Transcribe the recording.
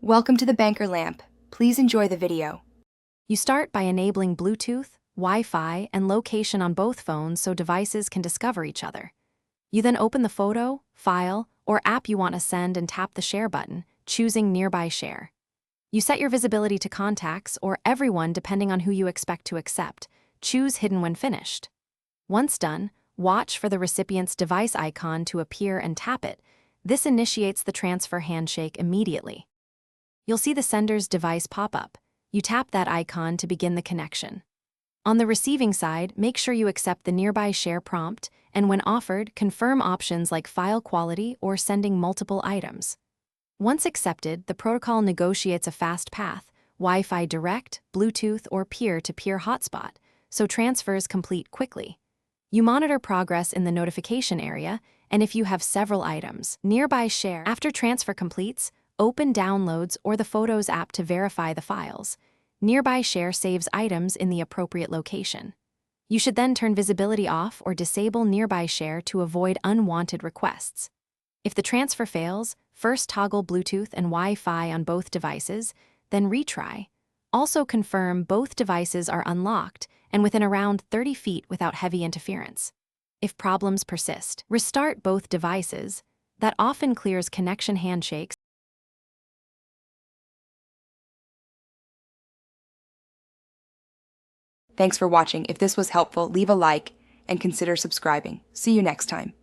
Welcome to the Banker Lamp. Please enjoy the video. You start by enabling Bluetooth, Wi-Fi, and location on both phones so devices can discover each other. You then open the photo, file, or app you want to send and tap the Share button, choosing Nearby Share. You set your visibility to contacts or everyone depending on who you expect to accept. Choose Hidden when finished. Once done, watch for the recipient's device icon to appear and tap it. This initiates the transfer handshake immediately. You'll see the sender's device pop up. You tap that icon to begin the connection. On the receiving side, make sure you accept the Nearby Share prompt, and when offered, confirm options like file quality or sending multiple items. Once accepted, the protocol negotiates a fast path, Wi-Fi direct, Bluetooth, or peer-to-peer hotspot, so transfers complete quickly. You monitor progress in the notification area, and if you have several items, Nearby Share. After transfer completes, open Downloads or the Photos app to verify the files. Nearby Share saves items in the appropriate location. You should then turn visibility off or disable Nearby Share to avoid unwanted requests. If the transfer fails, first toggle Bluetooth and Wi-Fi on both devices, then retry. Also confirm both devices are unlocked and within around 30 feet without heavy interference. If problems persist, restart both devices. That often clears connection handshakes. Thanks for watching. If this was helpful, leave a like and consider subscribing. See you next time.